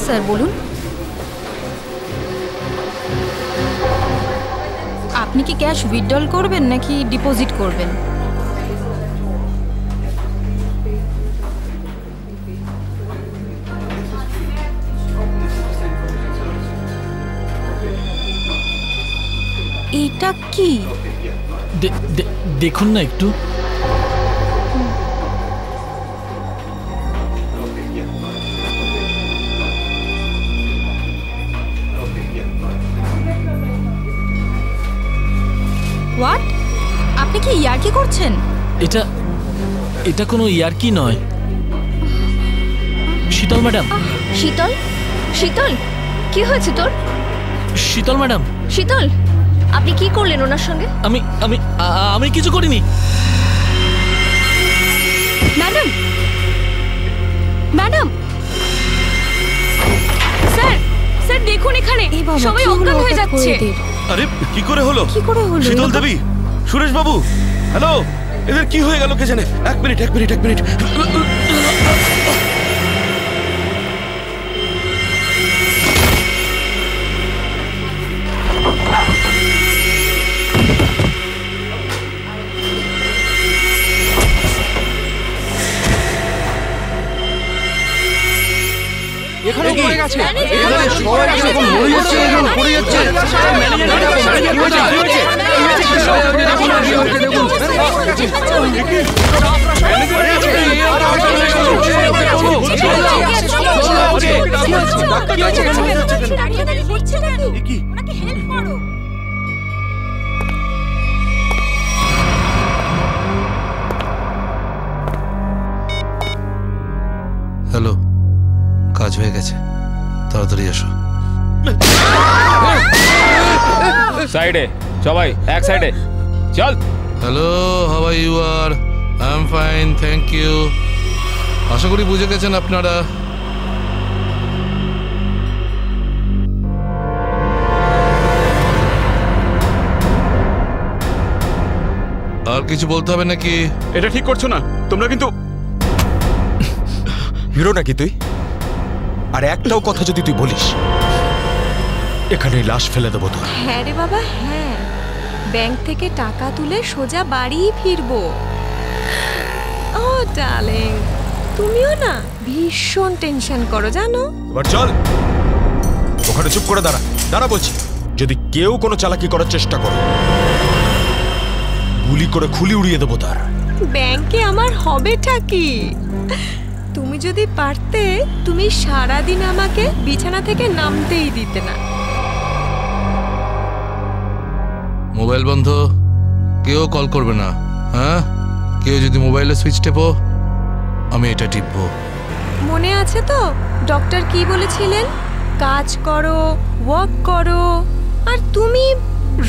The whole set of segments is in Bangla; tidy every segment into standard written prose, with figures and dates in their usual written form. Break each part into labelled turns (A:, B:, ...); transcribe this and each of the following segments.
A: স্যার বলুন। আপনি কি ক্যাশ উইথড্রল করবেন নাকি ডিপোজিট করবেন? এটা কি?
B: দেখুন না একটু।
A: হোয়াট? আপনি কি ইয়ার্কি করছেন?
B: এটা কোনো ইয়ার্কি নয়। শীতল ম্যাডাম।
C: শীতল? শীতল, কি হয়েছে তোর?
B: শীতল ম্যাডাম।
C: শীতল, আপনি কি করলেন ওনার সঙ্গে?
B: আমি কিছু করিনি।
C: ম্যাডাম, ম্যাডাম, স্যার, স্যার দেখুন এখানে সবাই অজ্ঞান হয়ে যাচ্ছে।
D: আরে কি করে হলো? শীতল দেবী, সুরেশ বাবু, হ্যালো, এদের কি হয়ে গেল কে জানে? এক মিনিট।
E: এখানে পড়ে গেছে, এখানে সবাই এরকম মরে যাচ্ছে, এরকম পড়ে যাচ্ছে।
D: হ্যালো, কাজ হয়ে গেছে, তাড়াতাড়ি এসো।
F: সাইডে সবাই, এক সাইডে চল।
D: Hello, how are you? আর I am fine, thank you. আশা করি বুঝে গেছেন আপনারা। আর কিছু বলতে হবে নাকি?
G: এটা ঠিক করছো না তোমরা, কিন্তু
E: হিরো নাকি তুই? আর একটাও কথা যদি তুই বলিস, এখানে লাশ ফেলে দেবো তোর।
C: হ্যাঁ রে বাবা, হ্যাঁ, ব্যাংক থেকে টাকা তুলে সোজা বাড়ি ফিরবো। ও ডার্লিং, তুমিও না ভীষণ টেনশন করো জানো।
E: এবার চল, ওখানে চুপ করে দাঁড়া বলছি। যদি কেউ কোনো চালাকি করার চেষ্টা করে, গুলি করে খুলি উড়িয়ে দেবো তার।
C: ব্যাংকে আমার হবেটা কি? তুমি যদি পারতে, তুমি সারাদিন আমাকে বিছানা থেকে নামতেই দিতে না।
D: মোবাইল বন্ধ, কেউ কল করবে না। হ্যাঁ, কেউ যদি মোবাইলে সুইচ টেপো, আমি এটা টিপবো।
C: মনে আছে তো ডক্টর কি বলেছিলেন? কাজ করো, ওয়ার্ক করো। আর তুমি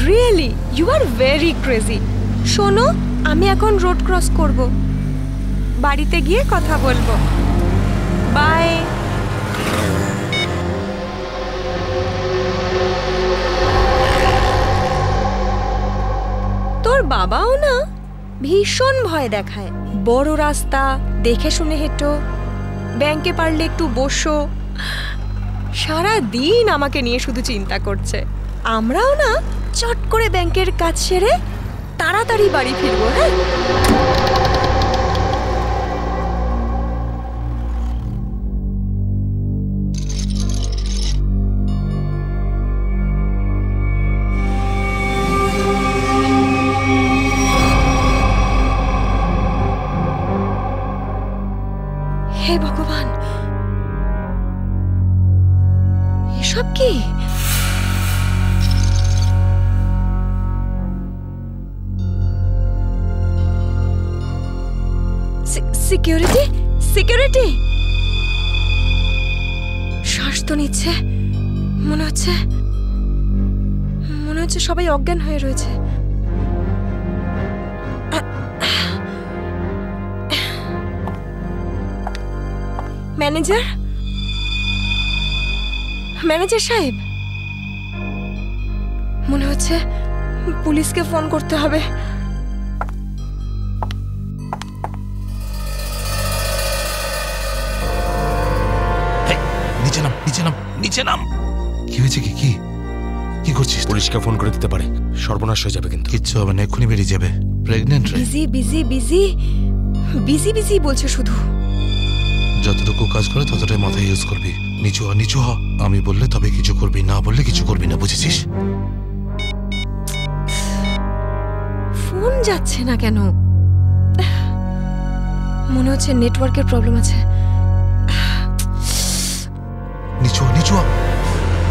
C: really you are very crazy. শোনো, আমি এখন রোড ক্রস করব, বাড়িতে গিয়ে কথা বলবো। বাই। তোর বাবাও না ভীষণ ভয় দেখায়। বড় রাস্তা দেখে শুনে হেঁটো, ব্যাংকে পারলে একটু বসো। সারা দিন আমাকে নিয়ে শুধু চিন্তা করছে। আমরাও না চট করে ব্যাংকের কাজ সেরে তাড়াতাড়ি বাড়ি ফিরবো। হ্যাঁ, হে ভগবান, এসব কি? Security, security. শ্বাস তো নিচ্ছে, মনে হচ্ছে সবাই অজ্ঞান হয়ে রয়েছে। ম্যানেজার, ম্যানেজার সাহেব, মনে হচ্ছে পুলিশকে ফোন করতে হবে।
D: নিচে নাম, নিচে নাম। কি হয়েছে? কি কি কি করছিস?
E: পুলিশকে ফোন করে দিতে পারে, সর্বনাশ হয়ে যাবে কিন্তু।
D: কিচ্ছু হবে না, এক্ষুনি বেরিয়ে যাবে। প্রেগনেন্ট রে।
C: Busy busy busy busy busy বলছে শুধু।
D: যতটুকু কাজ করে ততটাই মাথায় ইউজ করবি। নিচু হ, নিচু হ। আমি বললে তবে কিছু করবি, না বললে কিছু করবি না, বুঝেছিস?
C: ফোন যাচ্ছে না কেন? মনে হচ্ছে নেটওয়ার্কের প্রবলেম আছে।
D: নিচু হ, নিচু হ।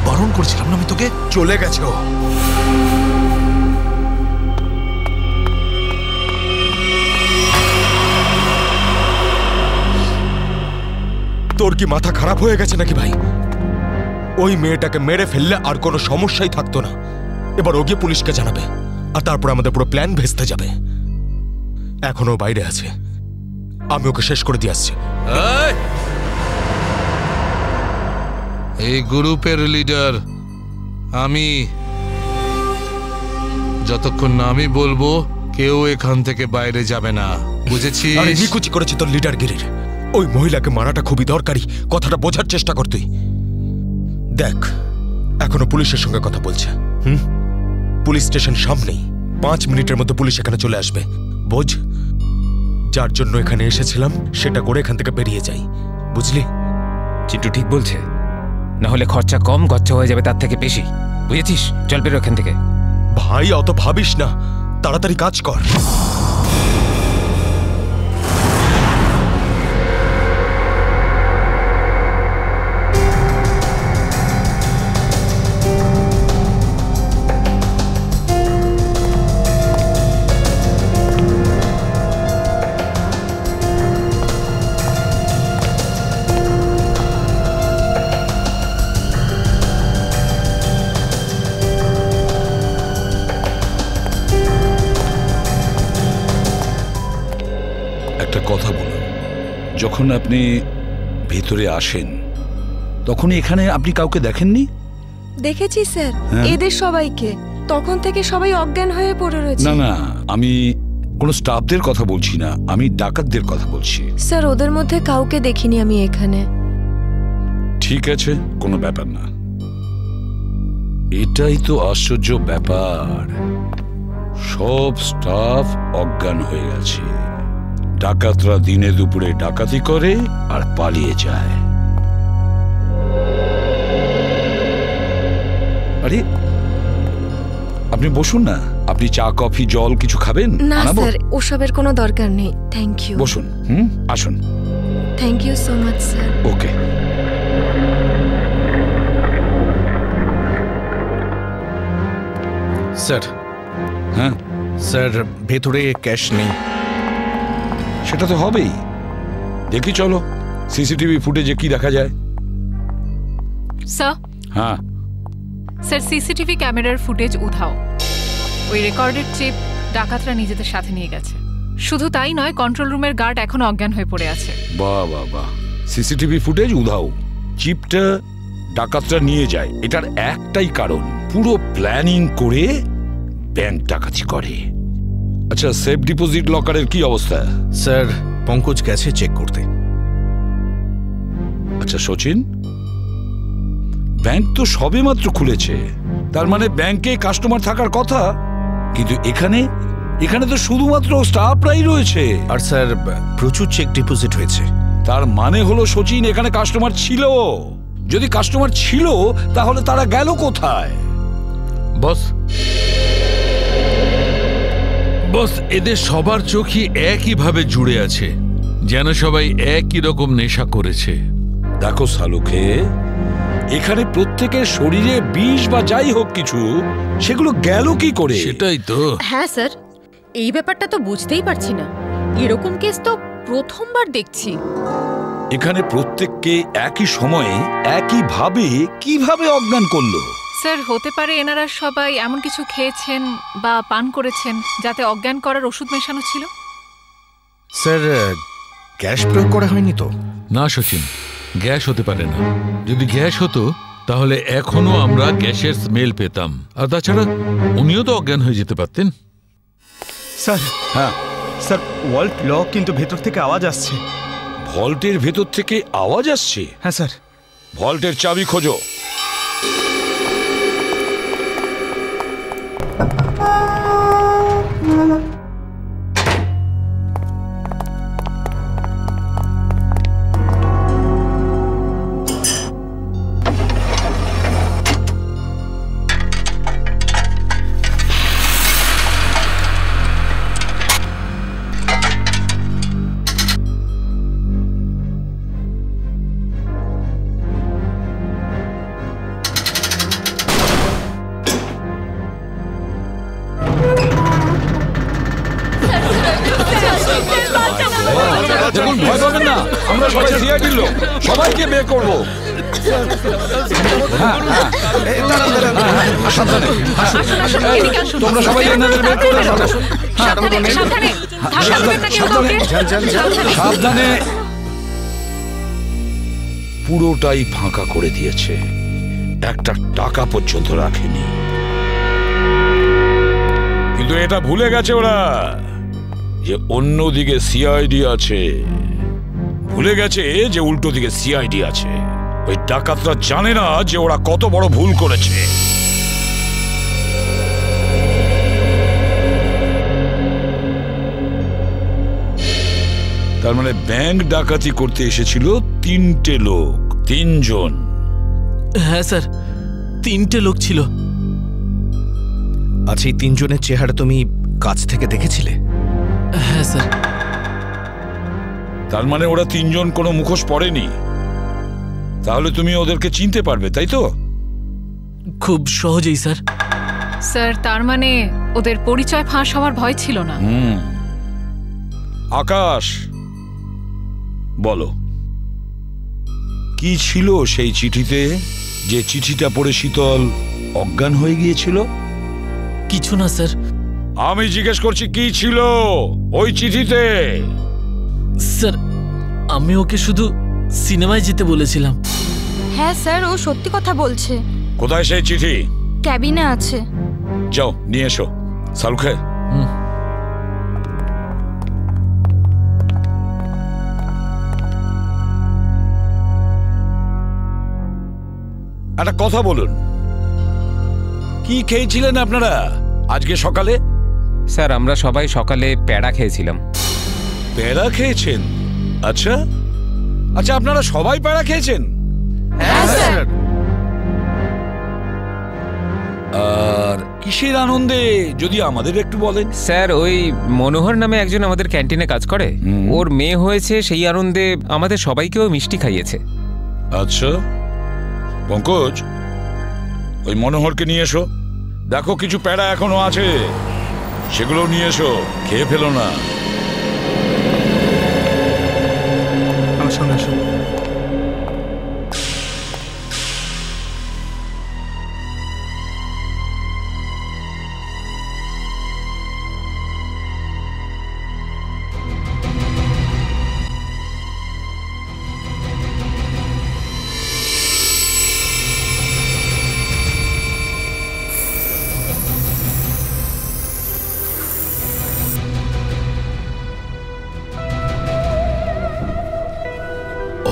D: বারণ করছিলাম না আমি তোকে?
E: চলে গেছে ও। তোর কি মাথা খারাপ হয়ে গেছে নাকি ভাই? ওই মেয়েটাকে মেরে ফেললে আর কোনো সমস্যাই থাকতো না। এবার ও গিয়ে পুলিশকে জানাবে, আর তারপর আমাদের পুরো প্ল্যান ভেস্তে যাবে। এখনো বাইরে আছে, আমি ওকে শেষ করে দিয়ে আসছি।
D: এই গ্রুপের লিডার আমি। যতক্ষণ না আমি বলবো কেউ এখান থেকে বাইরে যাবে না, বুঝেছিস?
E: আরে নিকুচি করেছে তোর লিডারগিরির। ওই মহিলাকে মারাটা খুবই দরকারি, কথাটা বোঝার চেষ্টা কর তুই। দেখ, এখনো পুলিশের সঙ্গে কথা বলছে। পুলিশ স্টেশন সামনেই, 5 মিনিটের মধ্যে পুলিশ এখানে চলে আসবে। বোঝ, যার জন্য এখানে এসেছিলাম সেটা করে এখান থেকে বেরিয়ে যাই, বুঝলি?
F: চিন্টু ঠিক বলছে, না হলে খরচা কম, গচ্ছা হয়ে যাবে তার থেকে বেশি, বুঝেছিস? চল বেরো এখান থেকে।
E: ভাই অত ভাবিস না, তাড়াতাড়ি কাজ কর।
H: কথা বলুন, যখন আপনি ভেতরে আসেন তখন এখানে আপনি কাউকে দেখেননি?
C: দেখেছি স্যার, এদের সবাইকে। তখন থেকে সবাই অজ্ঞান হয়ে পড়ে রয়েছে।
H: না না, আমি কোনো স্টাফদের কথা বলছি না, আমি ডাকাতদের কথা বলছি।
C: স্যার, ওদের মধ্যে কাউকে দেখিনি আমি এখানে।
H: ঠিক আছে, কোনো ব্যাপার না। এটাই তো আশ্চর্য ব্যাপার, সব স্টাফ অজ্ঞান হয়ে গেছে। ডাকাতরা দিনে দুপুরে ডাকাতি করে আর পালিয়ে যায়। আরে আপনি বসুন না, আপনি চা কফি জল কিছু খাবেন?
C: না স্যার, ওসবের কোনো দরকার নেই, থ্যাংক ইউ।
H: বসুন, আসুন।
C: Thank you so much sir.
H: Okay.
E: Sir.
H: হ্যাঁ
E: স্যার, ভেতরে ক্যাশ নেই।
H: সেটা তো হবেই, দেখি চলো সিসিটিভি ফুটেজে কি দেখা যায়।
I: স্যার।
H: হ্যাঁ
I: স্যার, সিসিটিভি ক্যামেরার ফুটেজ উধাও। ওই রেকর্ডেড চিপ ডাকাতরা নিজেদের সাথে নিয়ে গেছে। শুধু তাই নয়, কন্ট্রোল রুমের গার্ড এখনো অজ্ঞান হয়ে পড়ে আছে।
H: বাহ বাহ বাহ, সিসিটিভি ফুটেজ উধাও, চিপটা ডাকাতরা নিয়ে যায়, এটার একটাই কারণ, পুরো প্ল্যানিং করে ব্যাংক ডাকাতি করে। আচ্ছা, সেফ ডিপোজিট লকারের কি অবস্থা?
E: স্যার, পঙ্কজ গেছে চেক করতে।
H: আচ্ছা সচিন, ব্যাংক তো সবেমাত্র খুলেছে, তার মানে ব্যাংকে কাস্টমার থাকার কথা, কিন্তু এখানে তো শুধুমাত্র স্টাফরাই রয়েছে।
E: আর স্যার, প্রচুর চেক ডিপোজিট হয়েছে।
H: তার মানে হলো সচিন, এখানে কাস্টমার ছিল। যদি কাস্টমার ছিল তাহলে তারা গেল কোথায়?
D: বস, এদের সবার চোখই একইভাবে জুড়ে আছে, যেন সবাই একই রকম নেশা করেছে।
H: দেখো সালুকে, এখানে প্রত্যেকের শরীরে বিষ বা যাই হোক কিছু, সেগুলো গেল কি করে?
D: সেটাই তো।
A: হ্যাঁ স্যার, এই ব্যাপারটা তো বুঝতেই পারছি না। এরকম কেস তো প্রথমবার দেখছি।
H: এখানে প্রত্যেককে একই সময়ে একইভাবে কিভাবে অজ্ঞান করলো?
I: স্যার, হতে পারে এনারা সবাই এমন কিছু খেয়েছেন বা পান করেছেন যাতে অজ্ঞান করার ওষুধ মেশানো ছিল।
E: স্যার, গ্যাস প্রয়োগ করা হয়নি তো?
D: না সচিন, গ্যাস হতে পারে না। যদি গ্যাস হতো তাহলে এখনো আমরা গ্যাসের স্মেল পেতাম, আর তাছাড়া উনিও তো অজ্ঞান হয়ে যেতে পারতেন।
G: স্যার।
H: হ্যাঁ
G: স্যার, ওয়াল্ট লক, কিন্তু ভেতর থেকে আওয়াজ আসছে।
H: ভল্টের ভেতর থেকে আওয়াজ আসছে?
G: হ্যাঁ স্যার।
H: ভল্টের চাবি খোঁজো। দেখুন, ভয় পাবেন না, আমরা সবাই সিআইডির লোক, সবাইকে বের করবো। তোমরা সবাই এনাদের বের করে ফেলো। সাবধানে। পুরোটাই ফাঁকা করে দিয়েছে, একটা টাকা পর্যন্ত রাখেনি। কিন্তু এটা ভুলে গেছে ওরা যে অন্যদিকে সিআইডি আছে। ভুলে গেছে যে উল্টো দিকে সিআইডি আছে। ওই ডাকাতরা জানে না যে ওরা কত বড় ভুল করেছে। তার মানে ব্যাংক ডাকাতি করতে এসেছিল 3টে লোক, 3 জন।
B: হ্যাঁ স্যার, 3টে লোক ছিল।
J: আচ্ছা, এই 3 জনের চেহারা তুমি কাছ থেকে দেখেছিলে?
B: হ্যাঁ স্যার।
H: তার মানে ওরা 3 জন কোনো মুখোশ পরেনি। তাহলে তুমি ওদেরকে চিনতে পারবে, তাই তো?
B: খুব সহজেই স্যার।
I: স্যার, তার মানে ওদের পরিচয় ফাঁস হওয়ার ভয় ছিল না।
H: আকাশ, বলো কি ছিল সেই চিঠিতে, যে চিঠিটা পড়ে শীতল অজ্ঞান হয়ে গিয়েছিল?
B: কিছু না স্যার।
H: আমি জিজ্ঞেস করছি কি ছিল ওই চিঠিতে?
B: স্যার, আমি ওকে শুধু সিনেমায় যেতে বলেছিলাম।
K: হ্যাঁ স্যার, ও সত্যি কথা বলছে।
H: কোথায় সেই চিঠি?
K: ক্যাবিনে আছে।
H: যাও নিয়ে এসো। সালুখে, একটা কথা বলুন, কি খেয়েছিলেন আপনারা আজকে সকালে?
F: স্যার, আমরা সবাই সকালে প্যাড়া খেয়েছিলাম।
H: প্যাড়া খেয়েছেন? আচ্ছা আচ্ছা, আপনারা সবাই প্যাড়া খেয়েছেন?
K: হ্যাঁ স্যার।
H: আর কিসের আনন্দে যদি আমাদের একটু বলেন?
F: স্যার, ওই মনোহর নামে একজন আমাদের ক্যান্টিনে কাজ করে, ওর মেয়ে হয়েছে, সেই আনন্দে আমাদের সবাইকেও মিষ্টি খাইয়েছে।
H: আচ্ছা পঙ্কজ, ওই মনোহরকে নিয়ে এসো। দেখো কিছু প্যাড়া এখনো আছে, সেগুলো নিয়ে এসো, খেয়ে ফেলো না।
G: আসুন আসুন।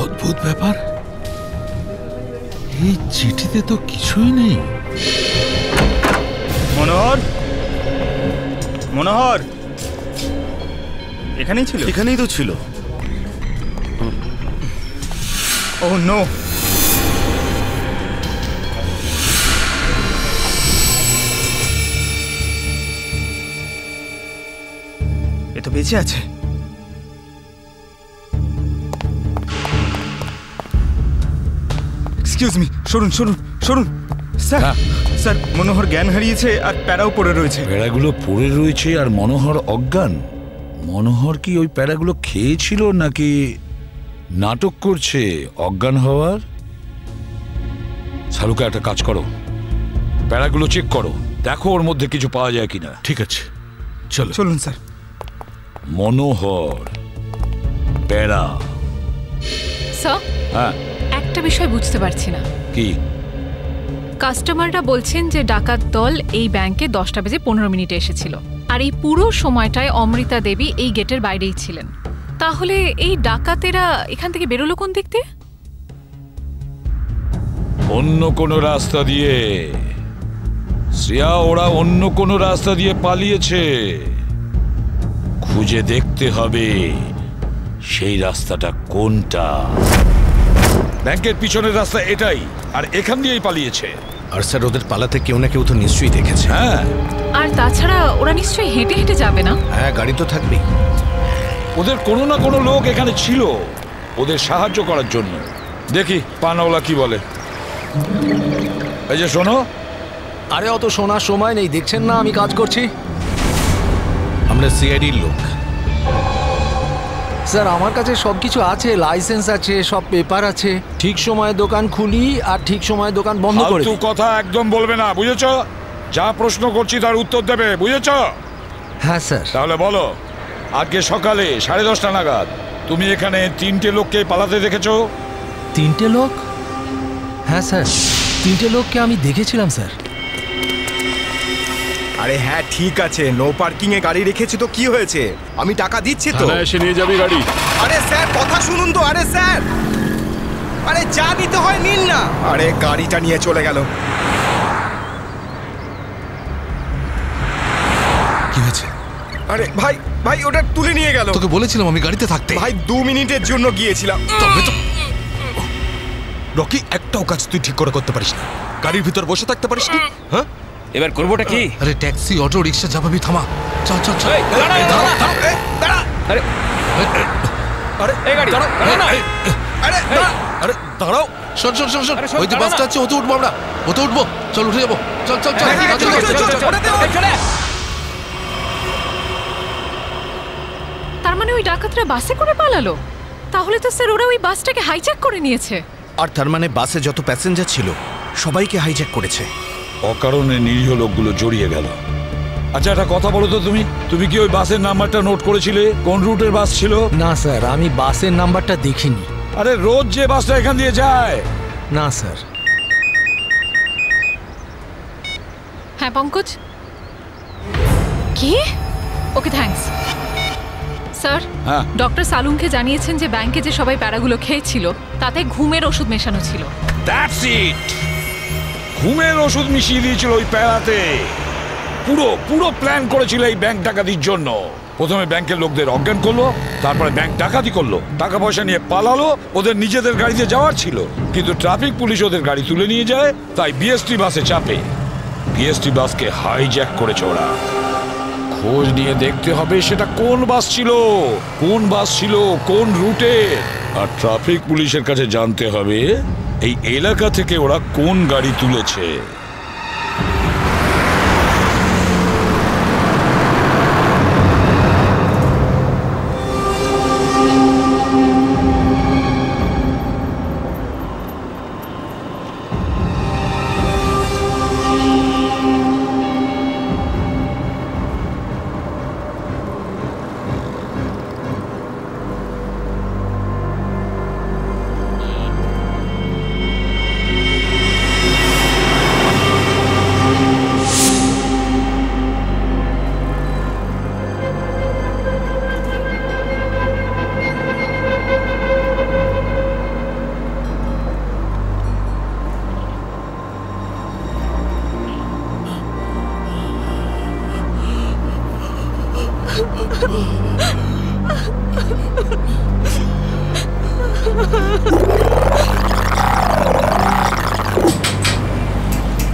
H: অদ্ভুত ব্যাপার, এই চিঠিতে তো কিছুই নেই।
G: মনোহর, মনোহর এখানেই ছিল?
J: এখানেই তো ছিল।
G: ও নো, এ তো বেঁচে আছে। এক্সকিউজ মি, সরুন সরুন সরুন। স্যার স্যার, মনোহর জ্ঞান হারিয়েছে আর প্যারাও পড়ে রয়েছে।
H: প্যাড়াগুলো পড়ে রয়েছে আর মনোহর অজ্ঞান? মনোহর কি ওই প্যাড়াগুলো খেয়েছিল নাকি নাটক করছে অজ্ঞান হওয়ার? সালুকা, একটা কাজ করো, প্যাড়াগুলো চেক করো, দেখো ওর মধ্যে কিছু পাওয়া যায় কিনা।
D: ঠিক আছে, চলো।
G: চলুন স্যার।
H: মনোহর, প্যাড়া।
I: স্যার,
H: হ্যাঁ,
I: একটা বিষয় বুঝতে পারছি না।
H: কি?
I: কাস্টমাররা বলছেন যে ডাকাত দল এই ব্যাংকে 10টা বেজে 15 মিনিটে এসেছিল, আর এই পুরো সময়টায় অমৃতা দেবী এই গেটের বাইরেই ছিলেন। তাহলে এই ডাকাতেরা এখান থেকে বেরোলো কোন দিক দিয়ে?
H: অন্য কোনো রাস্তা দিয়ে। শ্রেয়া ওরা অন্য কোনো রাস্তা দিয়ে পালিয়েছে, খুঁজে দেখতে হবে সেই রাস্তাটা কোনটা। ব্যাংকের পিছনের রাস্তা এটাই, আর এখান দিয়েই পালিয়েছে।
J: আর স্যার ওদের পালাতে কেউ না কেউ তো নিশ্চয়ই দেখেছে।
H: হ্যাঁ,
I: আর তাছাড়া ওরা নিশ্চয়ই হেঁটে হেঁটে যাবে না।
J: হ্যাঁ, গাড়ি তো থাকবেই।
H: ওদের কোনো না কোনো লোক এখানে ছিল ওদের সাহায্য করার জন্য। দেখি পানাওয়ালা কি বলে। এই যে শোনো।
J: আরে অত শোনার সময় নেই, দেখছেন না আমি কাজ করছি। আমরা সিআইডির লোক স্যার। আমার কাছে সবকিছু আছে, লাইসেন্স আছে, সব পেপার আছে। ঠিক সময়ে দোকান খুলি আর ঠিক সময়ে দোকান বন্ধ করে দিই।
H: কথা একদম বলবে না, বুঝেছো? যা প্রশ্ন করছি তার উত্তর দেবে, বুঝেছো?
J: হ্যাঁ স্যার।
H: তাহলে বলো, আজকে সকালে 10:30 নাগাদ তুমি এখানে 3টে লোককে পালাতে দেখেছো?
J: 3টে লোক? হ্যাঁ স্যার, 3টে লোককে আমি দেখেছিলাম স্যার।
G: আরে হ্যাঁ ঠিক আছে, নো পার্কিং এ গাড়ি রেখেছি তো কি হয়েছে? আমি টাকা দিচ্ছি তো।
L: এসে নিয়ে যাবি গাড়ি।
G: আরে স্যার কথা শুনুন তো। আরে স্যার, আরে যা নিতে হয় নিন না। আরে গাড়িটা নিয়ে চলে গেল।
D: কি হয়েছে?
G: আরে ভাই ভাই ওটা তুলে নিয়ে গেল।
D: তোকে বলেছিলাম আমি গাড়িতে থাকতে।
G: ভাই 2 মিনিটের জন্য গিয়েছিলাম।
D: তবে তো
E: রকি, একটাও কাজ তুই ঠিক করে করতে পারিস না। গাড়ির ভিতর বসে থাকতে পারিস না? হ্যাঁ,
F: এবার করবোটা কি?
D: আরে ট্যাক্সি, অটো, রিক্সা যা ভাবি থামা। চল চল চল।
G: দাঁড়া।
F: আরে
E: আরে
F: এই গাড়ি
E: দাঁড়াও।
G: আরে
E: আরে দাঁড়াও।
D: শোন শোন শোন শোন,
F: আরে শোন,
D: ওই যে
F: দাঁড়া
D: বাসটা
F: না।
D: আছে, ওতে উঠবো আমরা। ওতে উঠবো, চল উঠে যাবো। চল চল চল।
G: হ্যাঁ,
D: চল, চল, চল, চল, চল।
I: তার মানে ওই ডাকাতরা বাসে করে পালালো? তাহলে তো স্যার ওরা ওই বাসটাকে হাইজ্যাক করে নিয়েছে।
J: আর তার মানে বাসে যত প্যাসেঞ্জার ছিল সবাইকে হাইজ্যাক করেছে।
H: অকারণে নিরীহ লোকগুলো জড়িয়ে গেল। আচ্ছা একটা কথা বলো তো, তুমি কি ওই বাসের নাম্বারটা নোট করেছিলে? কোন রুটের বাস ছিল?
J: না স্যার, আমি বাসের নাম্বারটা দেখিনি।
H: আরে রোজ যে বাসটা এখান দিয়ে যায়।
J: না স্যার।
I: হ্যাঁ পঙ্কজ। কি? Okay thanks sir.
H: হ্যাঁ,
I: ডক্টর সালুনকে জানিয়েছেন যে ব্যাংকে যে সবাই প্যারাগুলো খেয়েছিল তাতে ঘুমের ওষুধ মেশানো ছিল।
H: That's it. ঘুমের ওষুধ মিশিয়ে দিয়েছিল ওই প্যারাতে। পুরো প্ল্যান করেছিল এই ব্যাংক ডাকাতির জন্য। প্রথমে ব্যাংকের লোকদের অজ্ঞান করলো, তারপরে ব্যাংক ডাকাতি করলো, টাকা পয়সা নিয়ে পালালো। ওদের নিজেদের গাড়িতে যাওয়ার ছিল, কিন্তু ট্রাফিক পুলিশ ওদের গাড়ি তুলে নিয়ে যায়, তাই বিএসটি বাসে চাপে। বিএসটি বাসকে হাইজ্যাক করেছে ওরা। খোঁজ নিয়ে দেখতে হবে সেটা কোন বাস ছিল, কোন রুটে। আর ট্রাফিক পুলিশের কাছে জানতে হবে এই এলাকা থেকে ওরা কোন গাড়ি তুলেছে।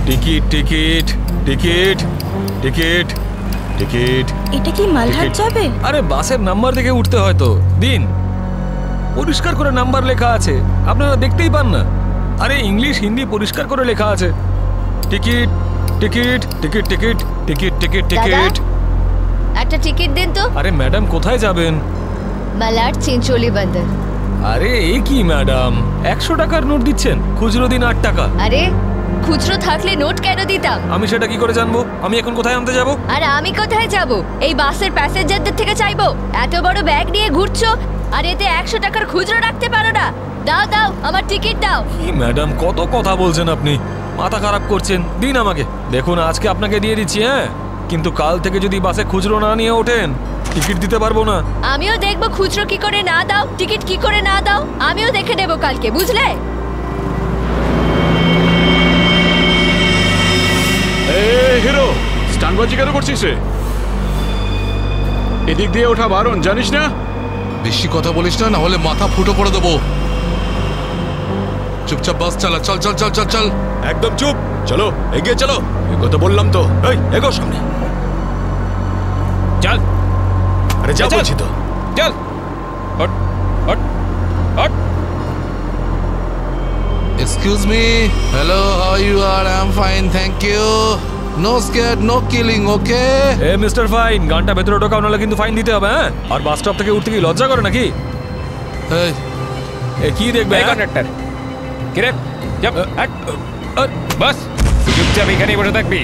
L: Ticket ticket ticket ticket ticket.
K: এটা কি মালহাট যাবে?
L: আরে বাসের নাম্বার দেখে উঠতে হয় তো। দিন, পরিষ্কার করে নাম্বার লেখা আছে, আপনারা দেখতেই পান না? আরে ইংলিশ হিন্দি পরিষ্কার করে লেখা আছে। Ticket ticket ticket ticket ticket ticket ticket.
M: একটা টিকিট দিন তো।
L: আরে ম্যাডাম কোথায় যাবেন?
M: মালাড চিঞ্চলি বন্দর।
L: আরে এ কি ম্যাডাম, 100 টাকার নোট দিচ্ছেন, খুচরো দিন 8 টাকা।
M: আরে খুচরো থাকলে নোট কেন দিতাম?
L: আমি সেটা কি করে জানবো? আমি এখন কোথায় আনতে যাব?
M: আর আমি কোথায় যাব? এই বাসের প্যাসেঞ্জারদের থেকে চাইবো? এত বড় ব্যাগ নিয়ে ঘুরছো আর এতে 100 টাকার খুচরো রাখতে পারো না? দাও দাও, আমার টিকিট দাও।
L: কি ম্যাডাম, কত কথা বলছেন আপনি, মাথা খারাপ করছেন। দিন আমাকে। দেখুন আজকে আপনাকে দিয়ে দিচ্ছি, হ্যাঁ, কিন্তু কাল থেকে যদি বাসে খুচরো না নিয়ে ওঠেন টিকিট দিতে পারবো না।
M: আমিও দেখবো খুচরো কি করে না দাও, টিকিট কি করে না দাও, আমিও দেখে নেবো কালকে, বুঝলে?
L: এই
H: ডিগবাজি কেন করছিস রে? এদিক দিয়ে ওঠা বারণ, জানিস না?
D: বেশি কথা বলিস না, না হলে মাথা ফুটো করে দেবো। চুপচাপ বাস চালা, চল চল চল চল চল।
E: একদম চুপ, চলো এগিয়ে চলো। এই কথা বললাম তো, এই এগো সামনে।
F: চল।
E: আরে যা বলছি তো,
F: চল। Hot hot hot.
D: Excuse me. Hello, how you are? I'm fine, thank you. No scared, no killing, okay?
L: A mister fine, গানটা ভেতরে ঢোকাও, নাহলে কিন্তু ফাইন দিতে হবে। হ্যাঁ, আর বাস স্টপ থেকে উঠতে কি লজ্জা করে নাকি? এ কি দেখবে
F: কন্ডাক্টর? কিরে যাব বাস, চুপচাপ এখানেই বসে থাকবি,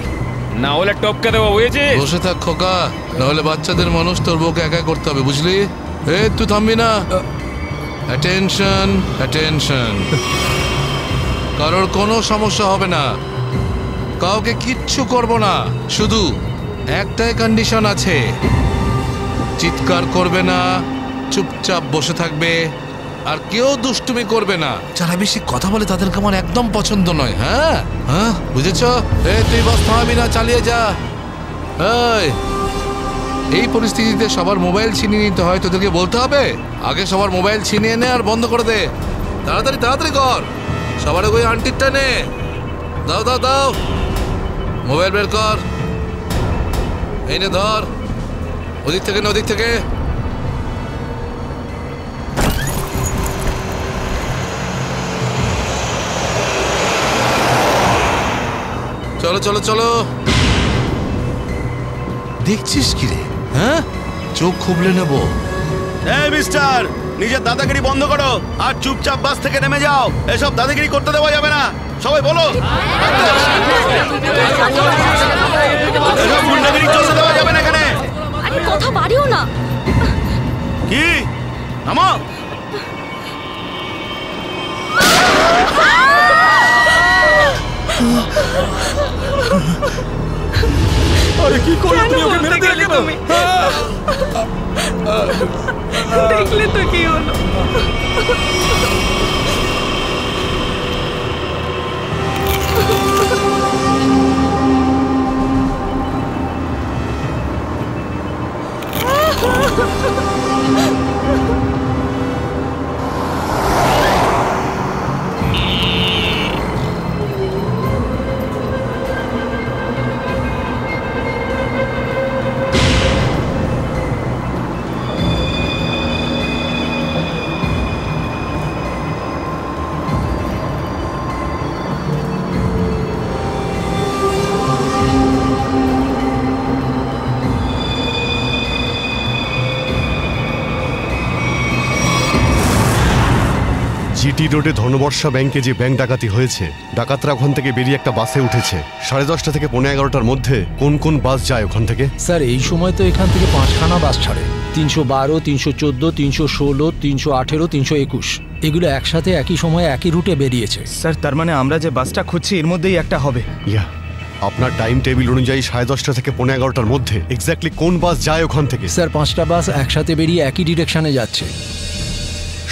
F: না হলে টপকে দেবো, বুঝেছিস?
D: বসে থাক খোকা, না হলে বাচ্চাদের মানুষ তোর বউকে একা করতে হবে, বুঝলি? এই তুই থামবি না। Attention attention. কারোর কোনো সমস্যা হবে না, কাউকে কিচ্ছু করব না, শুধু একটাই কন্ডিশন আছে, চিৎকার করবে না, চুপচাপ বসে থাকবে, আর কেউ দুষ্টুমি করবে না। যারা বেশি কথা বলে তাদেরকে আমার একদম পছন্দ নয়। হ্যাঁ হ্যাঁ, বুঝেছ? তুই বাস থামাবি না, চালিয়ে যা। এই পরিস্থিতিতে সবার মোবাইল ছিনিয়ে নিতে হয়, তোদেরকে বলতে হবে? আগে সবার মোবাইল ছিনিয়ে নে আর বন্ধ করে দে, তাড়াতাড়ি তাড়াতাড়ি কর। সবার ওই আন্টিরটা নে, দাও দাও দাও, মোবাইল বের কর, এই নে ধর, ওদিক থেকে না ওদিক থেকে। চলো চলো চলো। দেখছিস কি রে? হ্যাঁ, চোখ খুবলে নেবো।
G: এই মিস্টার, নিজের দাদাগিরি বন্ধ করো আর চুপচাপ বাস থেকে নেমে যাও। এসব দাদাগিরি করতে দেওয়া যাবে না, সবাই বলো। এসব গুন্ডাগিরি চলতে দেওয়া যাবে না এখানে।
K: আরে কথা বাড়িও না।
G: কি নামো।
L: আরে কি করলে তুমি? ওকে মেরে দিলে কেন?
C: দেখলে তো কি হলো।
N: জিটি রোডে ধনবর্ষা ব্যাংকে যে ব্যাংক ডাকাতি হয়েছে, ডাকাতরা ওখান থেকে বেরিয়ে একটা বাসে উঠেছে। 10:30 থেকে 11:15টার মধ্যে কোন কোন বাস যায় ওখান থেকে?
J: স্যার এই সময় তো এখান থেকে 5খানা বাস ছাড়ে, 312, 314, 316, 318, 321। এগুলো একসাথে একই সময়ে একই রুটে বেরিয়েছে।
G: স্যার, তার মানে আমরা যে বাসটা খুঁজছি এর মধ্যেই একটা হবে।
N: ইয়া, আপনার টাইম টেবিল অনুযায়ী 10:30 থেকে 11:15টার মধ্যে এক্স্যাক্টলি কোন বাস যায় ওখান থেকে?
J: স্যার 5টা বাস একসাথে বেরিয়ে একই ডিরেকশনে যাচ্ছে।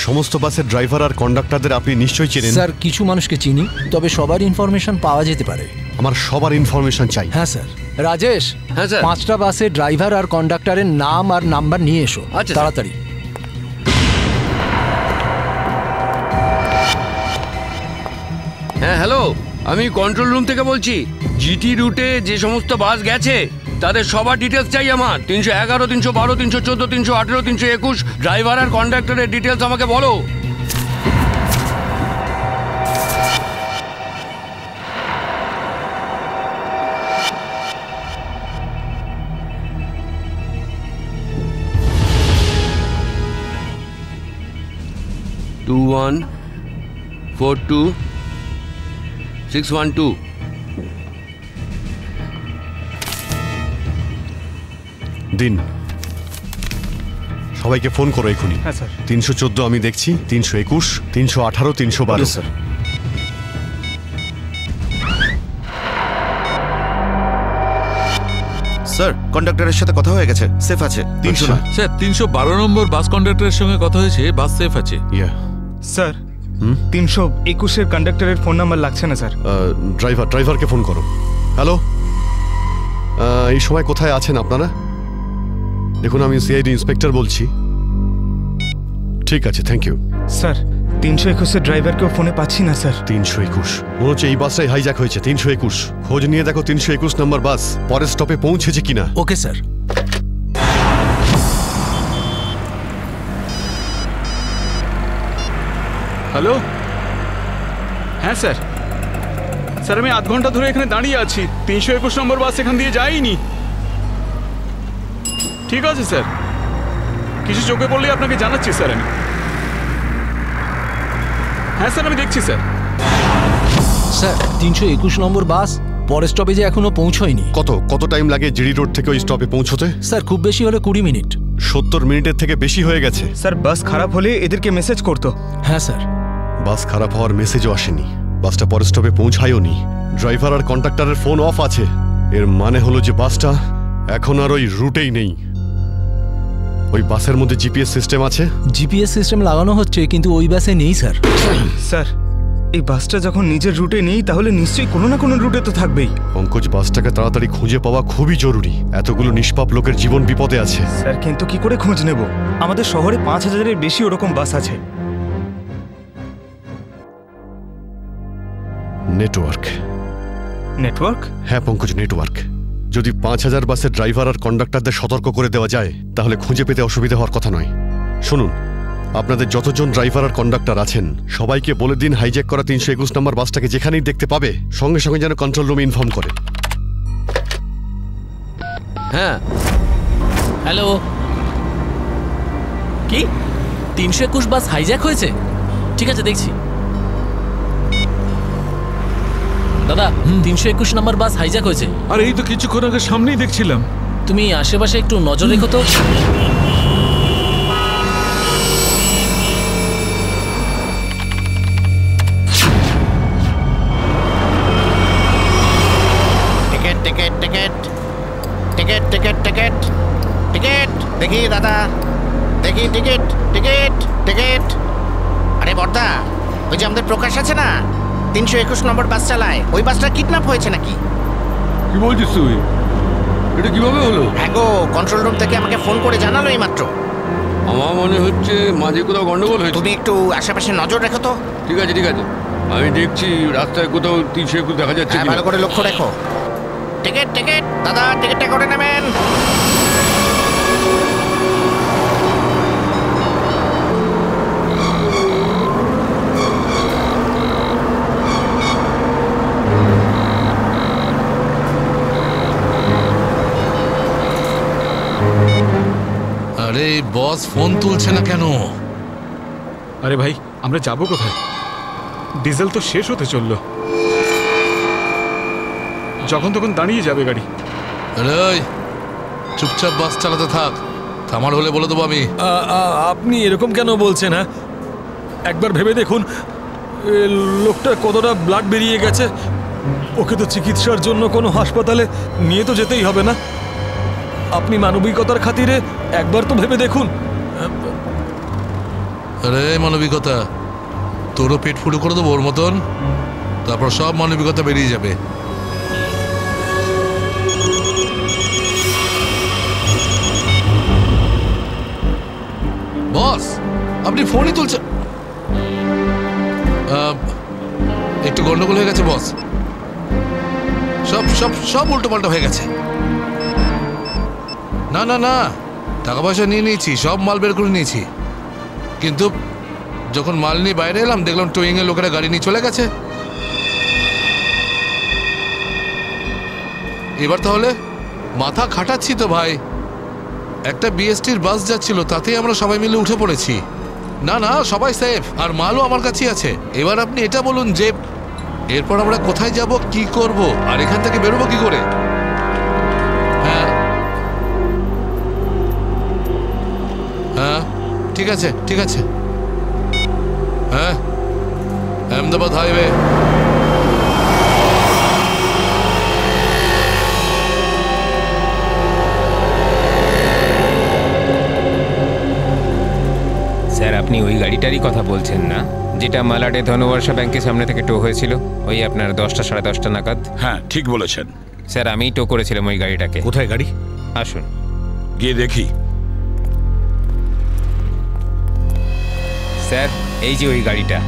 N: সমস্ত বাসের ড্রাইভার আর কন্ডাক্টরদের আপনি নিশ্চয়ই চেনেন?
J: স্যার কিছু মানুষকে চিনি, তবে সবার ইনফরমেশন পাওয়া যেতে পারে।
N: আমার সবার ইনফরমেশন চাই।
J: হ্যাঁ স্যার। রাজেশ,
O: হ্যাঁ স্যার।
J: 5টা বাসের ড্রাইভার আর কন্ডাক্টরের নাম আর নাম্বার নিয়ে এসো।
O: আচ্ছা
J: তাড়াতাড়ি।
O: হ্যাঁ হ্যালো, আমি কন্ট্রোল রুম থেকে বলছি। জিটি রুটে যে সমস্ত বাস গেছে তাদের সবার ডিটেলস চাই আমার। 311, 312, 314, 318, 321 ড্রাইভার আর কন্ডাক্টরের ডিটেলস আমাকে বলো। টু 142-612।
N: দিন, সবাইকে ফোন করো এখনই।
G: হ্যাঁ স্যার।
N: 314 আমি দেখছি, 321, 318, 312।
G: স্যার। স্যার, কন্ডাক্টরের সাথে কথা হয়ে গেছে, সেফ আছে। 300 না
D: স্যার, 312 নম্বর বাস কন্ডাক্টরের সঙ্গে কথা হয়েছে, বাস সেফ আছে।
G: স্যার, 321-এর কন্ডাক্টরের ফোন নাম্বার লাগছে না স্যার।
N: ড্রাইভারকে ফোন করো। হ্যালো এই সময় কোথায় আছেন আপনারা? দেখুন, আমি সিআইডি ইন্সপেক্টর বলছি। ঠিক আছে, থ্যাংক ইউ
P: স্যার। 321-এর ড্রাইভারকেও ফোনে পাচ্ছি না স্যার।
N: 321 মনে হচ্ছে এই বাসটাই হাইজ্যাক হয়েছে। 321 খোঁজ নিয়ে দেখো 321 নম্বর বাস পরের স্টপে পৌঁছেছে কিনা।
J: Okay sir.
L: হ্যালো, হ্যাঁ স্যার। স্যার আমি আধ ঘন্টা ধরে এখানে দাঁড়িয়ে আছি। 321 নম্বর বাস এখান দিয়ে যায়নি। ঠিক আছে স্যার, কিছু চোখে পড়লে আপনাকে জানাচ্ছি স্যার আমি। হ্যাঁ স্যার, আমি দেখছি স্যার।
J: স্যার 321 নম্বর বাস পরের স্টপেজে এখনো পৌঁছয়নি।
N: কত টাইম লাগে জিডি রোড থেকে ওই স্টপে পৌঁছতে?
J: স্যার খুব বেশি হলে 20 মিনিট।
N: 70 মিনিটের থেকে বেশি হয়ে গেছে।
P: স্যার বাস খারাপ হলে এদেরকে মেসেজ করতো।
J: হ্যাঁ স্যার।
N: বাস খারাপ হওয়ার মেসেজও আসেনি, বাসটা পরের স্টপে পৌঁছায়ওনি। ড্রাইভার আর কন্ডাক্টরের ফোন অফ আছে। এর মানে হলো যে বাসটা এখন আর ওই রুটেই নেই। ওই বাসের মধ্যে জিপিএস সিস্টেম আছে?
J: জিপিএস সিস্টেম লাগানো হচ্ছে, কিন্তু ওই বাসে নেই স্যার।
P: স্যার এই বাসটা যখন নিজের রুটে নেই তাহলে নিশ্চয়ই কোনো না কোনো রুটে তো থাকবেই।
N: পঙ্কজ, বাসটাকে তাড়াতাড়ি খুঁজে পাওয়া খুবই জরুরি। এতগুলো নিষ্পাপ লোকের জীবন বিপদে আছে।
P: স্যার কিন্তু কি করে খোঁজ নেব? আমাদের শহরে 5000-এর বেশি ওরকম বাস আছে।
N: নেটওয়ার্ক।
P: নেটওয়ার্ক?
N: হ্যাঁ পঙ্কজ, নেটওয়ার্ক। যদি 5000 বাসের ড্রাইভার আর কন্ডাক্টরদের সতর্ক করে দেওয়া যায় তাহলে খুঁজে পেতে অসুবিধা হওয়ার কথা নয়। শুনুন, আপনাদের যতজন ড্রাইভার আর কন্ডাক্টর আছেন সবাইকে বলে দিন হাইজ্যাক করা 321 নম্বর বাসটাকে যেখানেই দেখতে পাবে সঙ্গে সঙ্গে যেন কন্ট্রোল রুমে ইনফর্ম করে।
B: হ্যাঁ, হ্যালো। কি 321 বাস হাইজ্যাক হয়েছে? ঠিক আছে, দেখছি। দাদা, 321 নম্বর বাস হাইজ্যাক হয়েছে।
H: আর এই তো কিছুক্ষণ আগে সামনেই দেখছিলাম।
B: তুমি আশেপাশে একটু নজর রেখো তো।
Q: Ticket ticket ticket ticket ticket ticket ticket দেখি দাদা, দেখি টিকিট টিকিট টিকিট। আরে বর্দা, ওই যে আমাদের প্রকাশ আছে না, 321 নম্বর বাস চালায়, ওই বাসটা কিডন্যাপ হয়েছে নাকি?
O: কি বলছিস তুই? এটা কিভাবে হলো?
Q: হ্যাঁ গো, কন্ট্রোল রুম থেকে আমাকে ফোন করে জানালো এই মাত্র।
O: আমার মনে হচ্ছে মাঝে কোথাও গন্ডগোল হয়েছে।
Q: তুমি একটু আশেপাশে নজর রেখো তো।
O: ঠিক আছে ঠিক আছে, আমি দেখছি রাস্তায় কোথাও 321 দেখা যাচ্ছে।
Q: ভালো করে লক্ষ্য রেখো। টিকিট টিকিট দাদা, টিকিটটা করে নেবেন।
D: আরে বস ফোন তুলছে না কেন?
L: আরে ভাই, আমরা যাবো কোথায়? ডিজেল তো শেষ হতে চললো। যখন তখন দাঁড়িয়ে যাবে গাড়ি।
D: আরে চুপচাপ বাস চালাতে থাক, থামার হলে বলে দেবো আমি।
L: আপনি এরকম কেন বলছেন? হ্যাঁ, একবার ভেবে দেখুন লোকটা কতটা ব্লাড বেরিয়ে গেছে। ওকে তো চিকিৎসার জন্য কোনো হাসপাতালে নিয়ে তো যেতেই হবে না? আপনি মানবিকতার খাতিরে একবার তো ভেবে দেখুন।
D: আরে মানবিকতা, তোরও পেট ফুটো করে দেবো ওর মতন, তারপর সব মানবিকতা বেরিয়ে যাবে। বস, আপনি ফোনই তুলছেন। একটু গন্ডগোল হয়ে গেছে বস, সব সব সব উল্টো পাল্টা হয়ে গেছে। না না না, টাকা পয়সা নিয়ে নিয়েছি, সব মাল বের করে নিয়েছি, কিন্তু যখন মাল নিয়ে বাইরে এলাম দেখলাম টোয়িং এর লোকেরা গাড়ি নিয়ে চলে গেছে। এবার তাহলে মাথা খাটাচ্ছি তো ভাই। একটা বিএসটির বাস যাচ্ছিল, তাতেই আমরা সবাই মিলে উঠে পড়েছি। না না, সবাই সেফ, আর মালও আমার কাছেই আছে। এবার আপনি এটা বলুন যে এরপর আমরা কোথায় যাব, কি করব, আর এখান থেকে বেরোবো কি করে? হ্যাঁ হ্যাঁ, ঠিক আছে ঠিক আছে। হ্যাঁ, আহমেদাবাদ হাইওয়ে।
F: স্যার, আপনি ওই গাড়িটারই কথা বলছেন না যেটা মালাডে ধনবর্ষা ব্যাংকের সামনে থেকে টো হয়েছিল? ওই আপনার 10টা সাড়ে 10টা নাগাদ।
H: হ্যাঁ ঠিক বলেছেন।
F: স্যার আমিই টো করেছিলাম ওই গাড়িটাকে।
E: কোথায় গাড়ি?
F: আসুন
H: গিয়ে দেখি।
F: স্যার এই যে ওই গাড়িটা।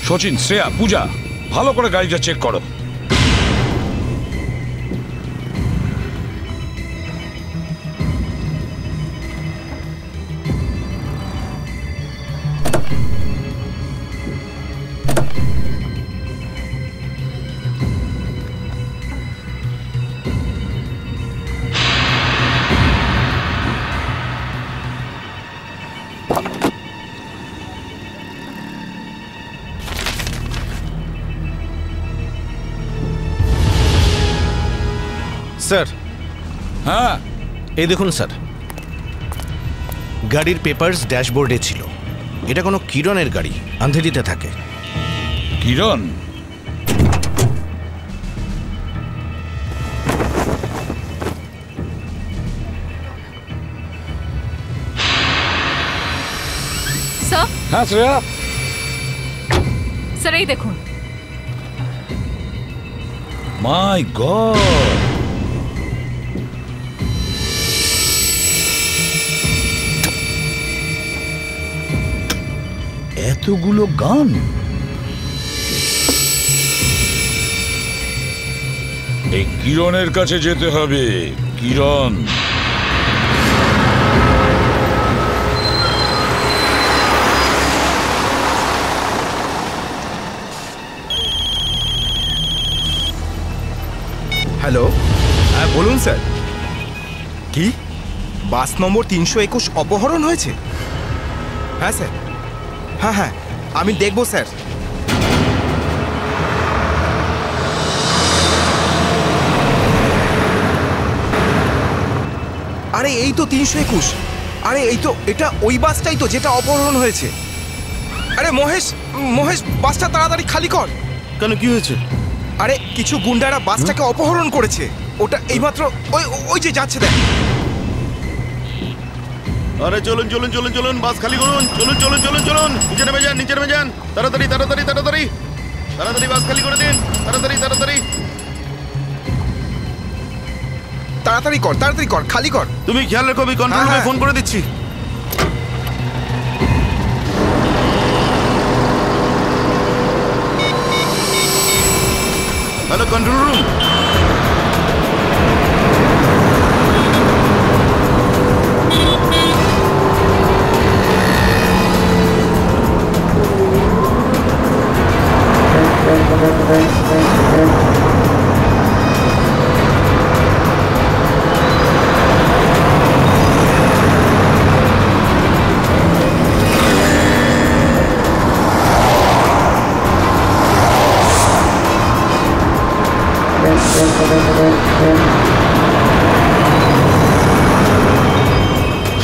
H: সচিন, শ্রেয়া, পূজা, ভালো করে গাড়িটা চেক করো।
Q: স্যার।
H: হ্যাঁ,
Q: এই দেখুন স্যার, গাড়ির পেপারস ড্যাশবোর্ডে ছিল। এটা কোনো কিরণের গাড়ি, আন্ধেরিতে থাকে।
H: কিরণ?
I: স্যার।
H: হ্যাঁ শ্রেয়া।
I: স্যার এই দেখুন।
H: মাই গড, এতগুলো গান! এই কিরণের কাছে যেতে হবে। কিরণ,
P: হ্যালো, হ্যাঁ বলুন স্যার। কি বাস নম্বর 321 অপহরণ হয়েছে? হ্যাঁ স্যার, হ্যাঁ হ্যাঁ আমি দেখব স্যার। আরে এই তো 321। আরে এই তো, এটা ওই বাসটাই তো যেটা অপহরণ হয়েছে। আরে মহেশ, মহেশ বাসটা তাড়াতাড়ি খালি কর।
G: কেন, কি হয়েছে?
P: আরে কিছু গুন্ডারা বাসটাকে অপহরণ করেছে। ওটা এইমাত্র ওই ওই যে যাচ্ছে দেখ।
G: আরে চলুন চলুন চলুন চলুন, বাস খালি করুন। চলুন চলুন চলুন চলুন, নিচে নেমে যান, নিচে নেমে যান। তাড়াতাড়ি তাড়াতাড়ি তাড়াতাড়ি তাড়াতাড়ি বাস খালি করে দিন। তাড়াতাড়ি তাড়াতাড়ি
P: তাড়াতাড়ি কর, তাড়াতাড়ি কর, খালি কর।
G: তুমি খেয়াল রেখো, আমি কন্ট্রোল রুমে ফোন করে দিচ্ছি। Hello control room.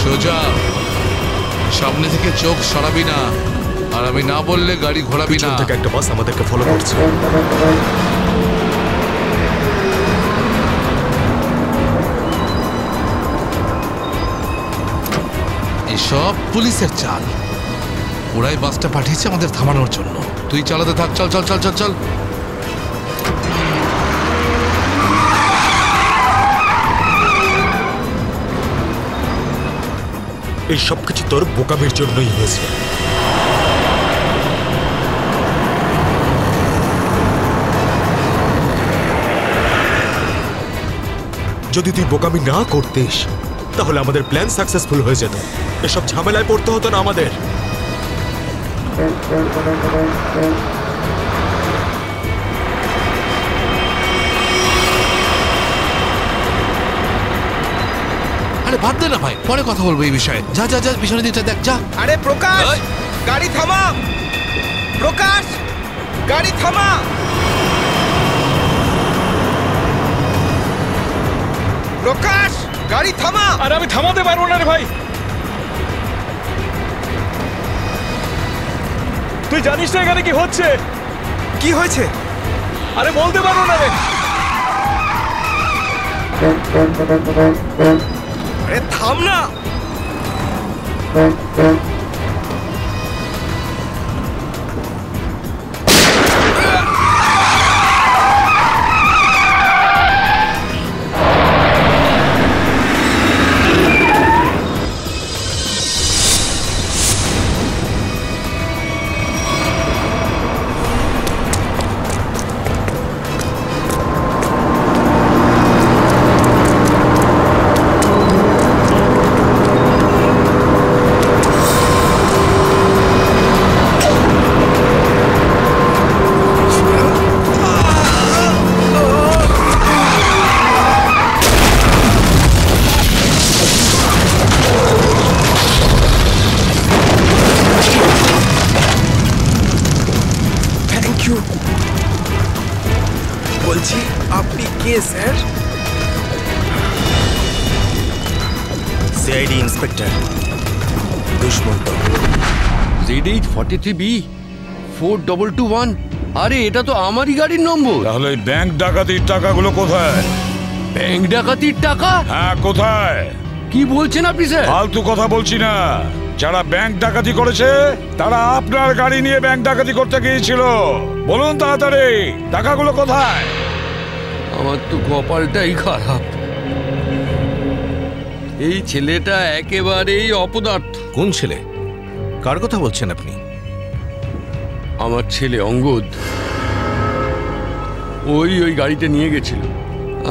D: সোজা সামনে থেকে চোখ সরাবি না, আর আমি না বললে গাড়ি ঘোরাবি না।
E: থেকে একটা বাস আমাদেরকে ফলো করছে।
D: এসব পুলিশের চাল। ওরাই বাসটা পাঠিয়েছে আমাদের থামানোর জন্য। তুই চালাতে থাক, চল চল চল চল চল।
E: এই সব কিছু তোর বোকামির জন্যই হয়েছে। যদি তুই বোকামি না করতিস তাহলে আমাদের প্ল্যান সাকসেসফুল হয়ে যেত। এসব ঝামেলায় পড়তে হতো না আমাদের।
D: আরে বাদ দে না ভাই, পরে কথা বলবো এই বিষয়ে। যা যা যা, পিছনে দিকটা দেখ, যা।
P: আরে প্রকাশ, গাড়ি থামা। প্রকাশ, গাড়ি থামা। প্রকাশ, গাড়ি থামা।
L: আরে আমি থামাতে পারবো না রে ভাই। তুই জানিস না এখানে কি হচ্ছে?
P: কি হয়েছে?
L: আরে বলতে পারবো না রে।
P: আরে থাম না। বলছি আপনি কে sir? CID inspector Dushmanta.
O: ZH43B 4221। আরে এটা তো আমারই গাড়ির নম্বর।
H: তাহলে ব্যাংক ডাকাতির টাকাগুলো কোথায়?
O: ব্যাংক ডাকাতির টাকা?
H: হ্যাঁ, কোথায়?
O: কি বলছেন আপনি স্যার?
H: ফালতু কথা বলছি না। যারা ব্যাংক ডাকাতি করেছে তারা আপনার গাড়ি নিয়ে ব্যাংক ডাকাতি করতে গিয়েছিল। বলুন তাড়াতাড়ি, টাকাগুলো কোথায়?
O: আমার তো কপালটাই খারাপ। এই ছেলেটা একেবারেই অপদার্থ।
P: কোন ছেলে? কার কথা বলছেন আপনি?
O: আমার ছেলে অঙ্গদ। ওই গাড়িটা নিয়ে গেছিল।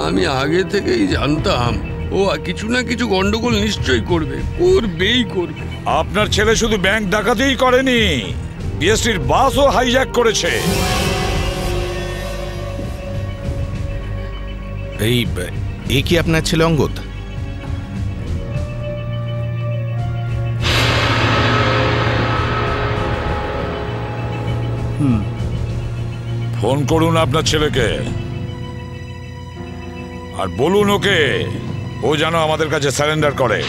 O: আমি আগে থেকেই জানতাম ও কিছু না কিছু গন্ডগোল নিশ্চয়ই করবে, করবেই করবে।
H: আপনার ছেলে শুধু ব্যাংক ডাকাতিই করেনি, বিএসটির বাসও হাইজ্যাক করেছে।
P: এই কি আপনার ছেলে অঙ্গদ?
H: ফোন করুন আপনার ছেলেকে আর বলুন ওকে ও যেন আমাদের কাছে সারেন্ডার করে।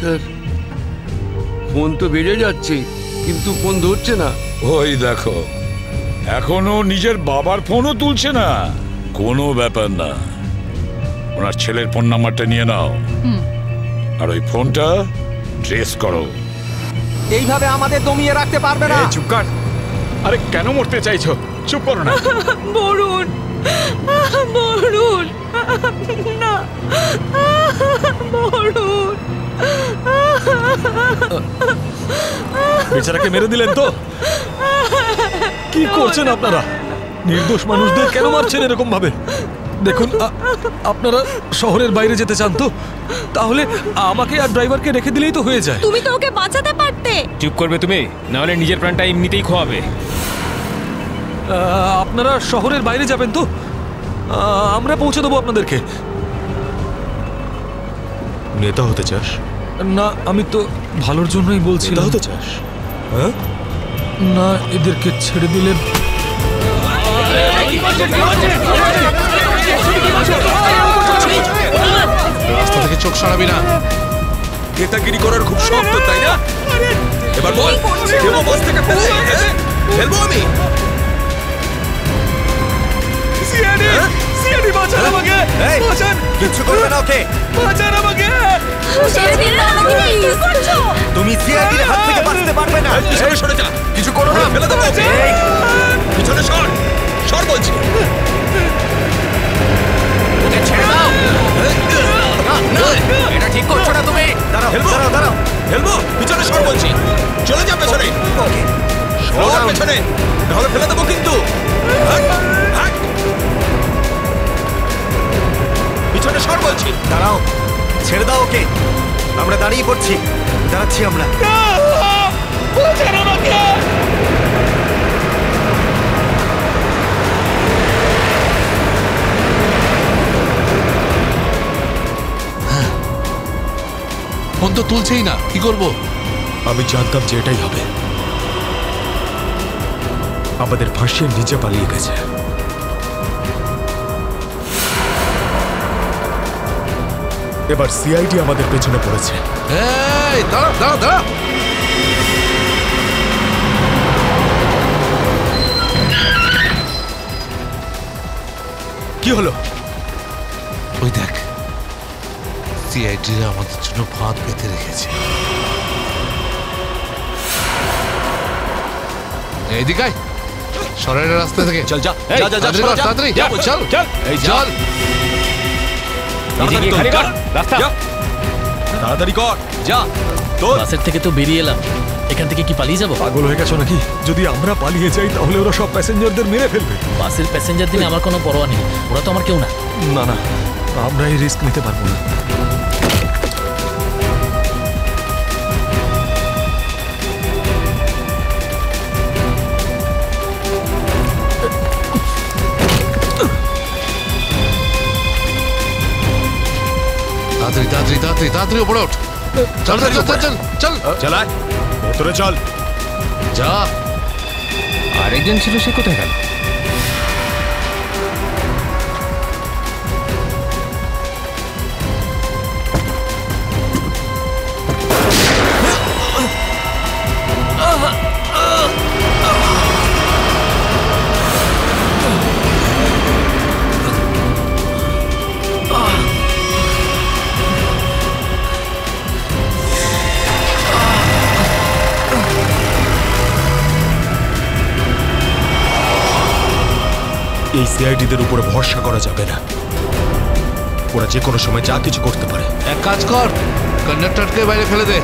O: স্যার, ফোন তো বেজে যাচ্ছে কিন্তু ফোন ধরছে না।
H: ওই দেখো, এখনো নিজের বাবার ফোনও তুলছে না। কোনো ব্যাপার না, ওনার ছেলের ফোন নাম্বারটা নিয়ে নাও আর ওই ফোনটা ট্রেস করো।
J: এইভাবে আমাদের দমিয়ে রাখতে পারবে না।
L: চুপ কর। আরে কেন মরতে চাইছো? চুপ করো না।
C: বরুণ, বরুণ, না, বরুণ।
J: বেচারাকে মেরে দিলেন তো? কি করছেন আপনারা? নির্দোষ মানুষদের কেন মারছেন এরকম ভাবে? দেখুন, আপনারা শহরের বাইরে যেতে চান তো তাহলে আমাকে আর ড্রাইভারকে রেখে দিলেই তো হয়ে যায়।
C: তুমি তো ওকে বাঁচাতে পারতে।
F: চুপ করবে তুমি, না হলে নিজের প্রাণটা এমনিতেই খোয়াবে।
J: আপনারা শহরের বাইরে যাবেন তো? আমরা পৌঁছে দেবো আপনাদেরকে।
E: নেতা হতে চাস?
J: না, আমি তো ভালোর জন্যই বলছি।
E: নেতা হতে চাস? হ্যাঁ
J: না, এদেরকে ছেড়ে দিলে
D: রাস্তা থেকে চোখ সরাবি না।
E: নেতাগিরি করার খুব শখ তো, তাই না? এবার বল, দেবো বস থেকে ফেলে ফেলবো আমি?
J: বাঁচান আমাকে! বাঁচান!
P: কিচ্ছু করবে না ওকে।
J: বাঁচান আমাকে!
P: তুমি সিআইডির হাত থেকে বাঁচতে পারবে না।
E: সরে যা, কিছু করো না, ফেলে দেবো। পিছনে সর, সর বলছি।
Q: ওকে ছেড়ে দাও। না, এটা ঠিক করছো না তুমি।
E: দাঁড়াও, দাঁড়াও, দাঁড়াও। ফেলবো, পিছনে সর বলছি। চলে যা পেছনে, সর পেছনে, নাহলে ফেলে দেবো কিন্তু। পিছনে সর বলছি।
P: দাঁড়াও, ছেড়ে দাও ওকে। আমরা দাঁড়িয়ে পড়ছি, দাঁড়াচ্ছি আমরা।
D: ফোন তো তুলছেই না, কি করব?
E: আমি জানতাম যে এটাই হবে।
J: আমাদের ফাঁসিয়ে নিচে পালিয়ে গেছে। এবার সিআইডি আমাদের পেছনে পড়েছে।
D: এই দাঁড়া দাঁড়া দাঁড়া,
J: কি হলো?
D: ওই দেখ, সিআইডিরা আমাদের জন্য ফাঁদ পেতে রেখেছে। এইদিকে আয়, সরাইয়ের রাস্তা থেকে
J: চল যা
F: এই,
J: যা যা
D: তাড়াতাড়ি কর, তাড়াতাড়ি
F: যা,
D: চল
F: চল,
D: এই
F: চল।
D: চল
F: এদিকে খালি কর, রাস্তা।
J: তাড়াতাড়ি কর, যা। তোর
B: বাসের থেকে তো বেরিয়ে এলাম, এখান থেকে কি পালিয়ে যাবো?
J: পাগল হয়ে গেছো নাকি? যদি আমরা পালিয়ে যাই তাহলে ওরা সব প্যাসেঞ্জারদের মেরে ফেলবে।
B: বাসের প্যাসেঞ্জার দিনে আমার কোনো পরোয়া নেই, ওরা তো আমার কেউ না।
J: না না, আমরা এই রিস্ক নিতে পারবো না।
D: তাড়াতাড়ি তাড়াতাড়ি তাড়াতাড়ি তাড়াতাড়ি উপরে ওঠ। চল চল চল চল চল
J: চালায়, ভেতরে চল।
D: যা।
F: আরেকজন ছিল, সে কোথায় গেল?
J: এই সিআইডিদের উপরে ভরসা করা যাবে না, ওরা যে কোনো সময় যা কিছু করতে পারে।
D: এক কাজ কর, কন্ডাক্টরকে বাইরে ফেলে দে।